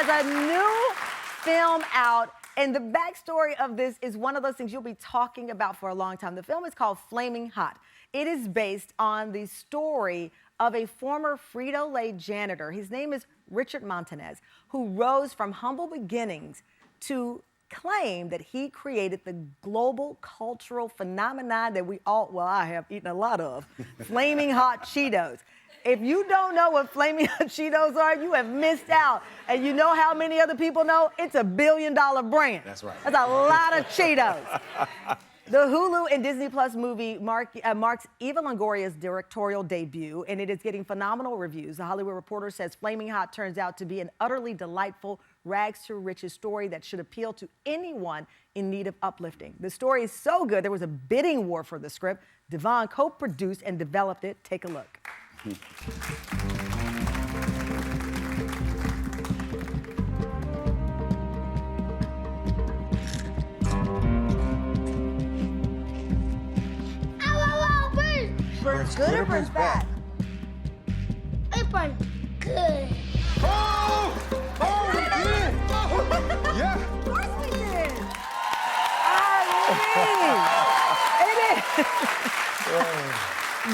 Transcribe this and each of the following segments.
has a new film out, and the backstory of this is one of those things you'll be talking about for a long time. The film is called Flamin Hot. It is based on the story of a former Frito-Lay janitor. His name is Richard Montanez, who rose from humble beginnings to claim that he created the global cultural phenomenon that we all, well, I have eaten a lot of, Flamin Hot Cheetos. If you don't know what Flamin Hot Cheetos are, you have missed out. And you know how many other people know? It's $1 billion brand. That's right. That's a lot of Cheetos. The Hulu and Disney Plus movie marks Eva Longoria's directorial debut, and it is getting phenomenal reviews. The Hollywood Reporter says Flamin Hot turns out to be an utterly delightful, rags-to-riches story that should appeal to anyone in need of uplifting. The story is so good, there was a bidding war for the script. Devon co-produced and developed it. Take a look. Burns good or burns bad? It burns good. Oh! Oh, we did! Yeah! Of course we did. It is.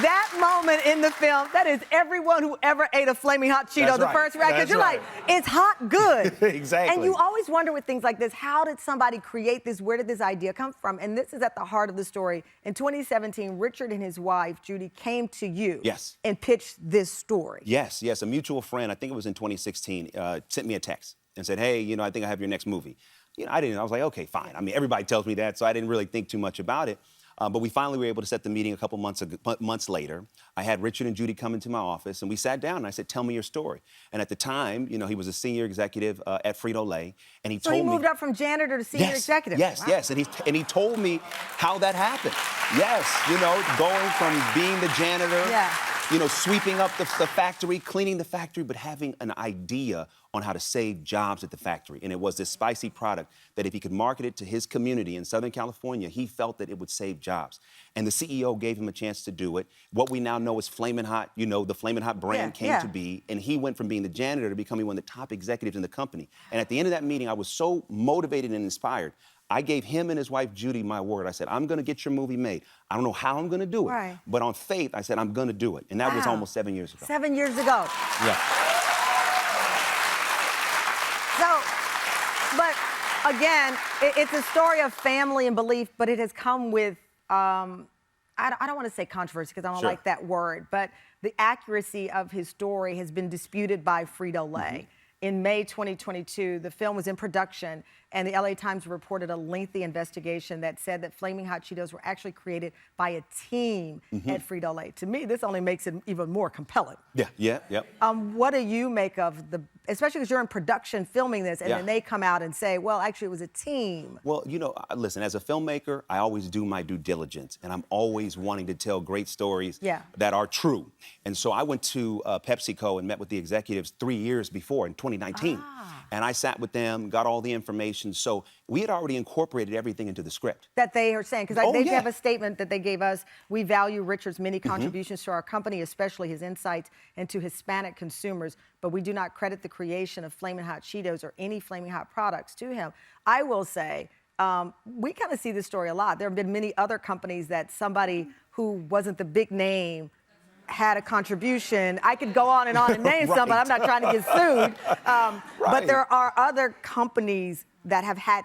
That moment in the film, that is everyone who ever ate a Flamin Hot Cheeto, That's the right. first rack, because That's you're right. like, it's hot good. Exactly. And you always wonder with things like this, how did somebody create this? Where did this idea come from? And this is at the heart of the story. In 2017, Richard and his wife, Judy, came to you Yes. and pitched this story. Yes, yes. A mutual friend, I think it was in 2016, sent me a text and said, hey, you know, I think I have your next movie. You know, I was like, okay, fine. I mean, everybody tells me that, so I didn't really think too much about it. But we finally were able to set the meeting a couple months later. I had Richard and Judy come into my office, and we sat down, and I said, tell me your story. And at the time, you know, he was a senior executive at Frito-Lay, and he told me... So he moved up from janitor to senior executive? Yes, wow. yes, and he told me how that happened. Yes, you know, going from being the janitor, you know, sweeping up the factory, cleaning the factory, but having an idea on how to save jobs at the factory. And it was this spicy product that if he could market it to his community in Southern California, he felt that it would save jobs. And the CEO gave him a chance to do it. What we now know as Flamin Hot, you know, the Flamin Hot brand came to be, and he went from being the janitor to becoming one of the top executives in the company. And at the end of that meeting, I was so motivated and inspired. I gave him and his wife, Judy, my word. I said, I'm gonna get your movie made. I don't know how I'm gonna do it, but on faith, I said, I'm gonna do it. And that was almost 7 years ago. 7 years ago. Yeah. So, but again, it's a story of family and belief, but it has come with, I don't want to say controversy because I don't like that word, but the accuracy of his story has been disputed by Frito-Lay. In May 2022, the film was in production, and the LA Times reported a lengthy investigation that said that Flamin Hot Cheetos were actually created by a team at Frito-Lay. To me, this only makes it even more compelling. What do you make of especially because you're in production filming this, and then they come out and say, well, actually, it was a team. Well, you know, listen, as a filmmaker, I always do my due diligence, and I'm always wanting to tell great stories that are true. And so I went to PepsiCo and met with the executives 3 years before, in 2019. And I sat with them, got all the information. So we had already incorporated everything into the script. That they are saying, because they have a statement that they gave us. We value Richard's many contributions to our company, especially his insights into Hispanic consumers, but we do not credit the creation of Flamin Hot Cheetos or any Flamin Hot products to him. I will say, we kind of see this story a lot. There have been many other companies that somebody who wasn't the big name had a contribution. I could go on and name some, but I'm not trying to get sued. But there are other companies that have had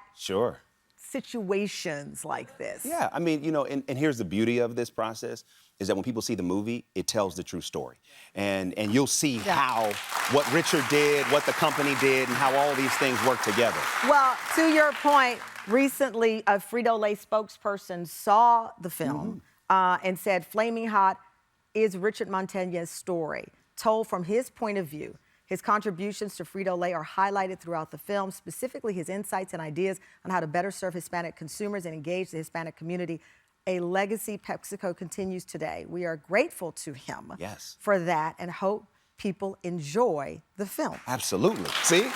situations like this. Yeah, I mean, you know, and here's the beauty of this process, is that when people see the movie, it tells the true story. And you'll see how, what Richard did, what the company did, and how all these things work together. Well, to your point, recently a Frito-Lay spokesperson saw the film and said Flamin Hot is Richard Montanez's story, told from his point of view. His contributions to Frito-Lay are highlighted throughout the film, specifically his insights and ideas on how to better serve Hispanic consumers and engage the Hispanic community. A legacy PepsiCo continues today. We are grateful to him for that and hope people enjoy the film. Absolutely. See?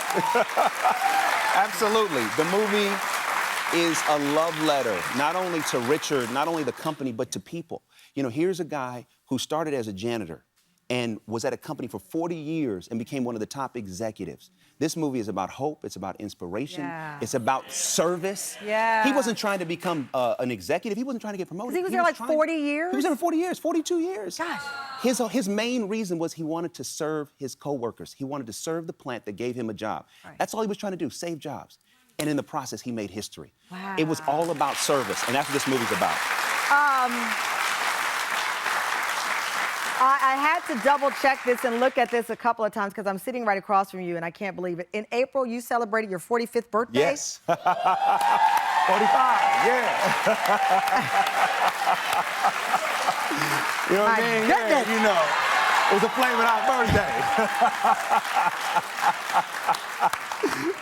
Absolutely. The movie is a love letter, not only to Richard, not only the company, but to people. You know, here's a guy who started as a janitor and was at a company for 40 years and became one of the top executives. This movie is about hope. It's about inspiration. Yeah. It's about service. Yeah. He wasn't trying to become an executive. He wasn't trying to get promoted. He was there like 40 years? He was there for 40 years, 42 years. Gosh. His main reason was he wanted to serve his coworkers. He wanted to serve the plant that gave him a job. Right. That's all he was trying to do, save jobs. And in the process, he made history. Wow. It was all about service, and that's what this movie's about. I had to double check this and look at this a couple of times because I'm sitting right across from you and I can't believe it. In April, you celebrated your 45th birthday? Yes. 45, yeah. You know what I mean? Goodness. Yeah, you know. It was a Flamin Hot birthday.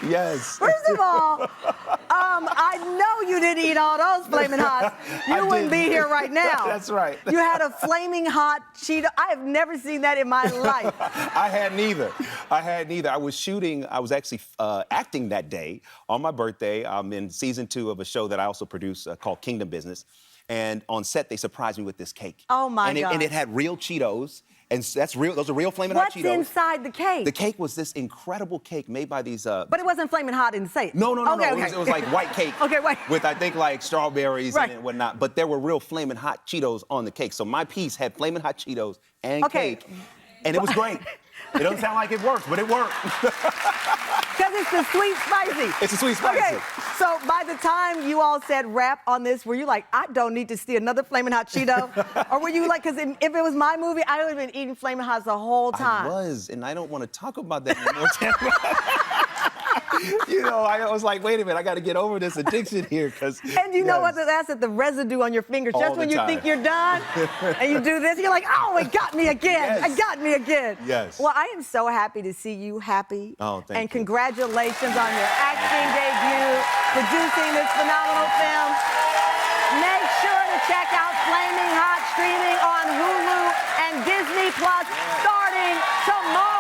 Yes. First of all, I know you didn't eat all those Flamin' Hots. You wouldn't be here right now. That's right. You had a Flaming Hot Cheeto. I have never seen that in my life. I had neither. I was shooting, I was actually acting that day on my birthday. I'm in season 2 of a show that I also produce called Kingdom Business. And on set, they surprised me with this cake. Oh, my God. And it had real Cheetos. And that's real. Those are real Flamin' Hot Cheetos. What's inside the cake? The cake was this incredible cake made by these. But it wasn't Flamin' Hot in sight. No. Okay. It was like white cake. Okay, white. With I think like strawberries Right. and whatnot. But there were real Flamin' Hot Cheetos on the cake. So my piece had Flamin' Hot Cheetos and cake, and it was great. It doesn't sound like it worked, but it worked. Because it's the sweet spicy. It's a sweet spicy. Okay, so by the time you all said rap on this, were you like, I don't need to see another Flamin' Hot Cheeto? Or were you like, because if it was my movie, I would have been eating Flamin' Hots the whole time. I was, and I don't want to talk about that anymore, Tamron. You know, I was like, wait a minute, I got to get over this addiction here, because. And you know what? That's the residue on your fingers. All Just the when you time. think you're done, and you do this, you're like, oh, it got me again. Yes. It got me again. Yes. Well, I am so happy to see you happy. Oh, thank and you. congratulations on your acting debut, producing this phenomenal film. Make sure to check out Flaming Hot streaming on Hulu and Disney Plus starting tomorrow.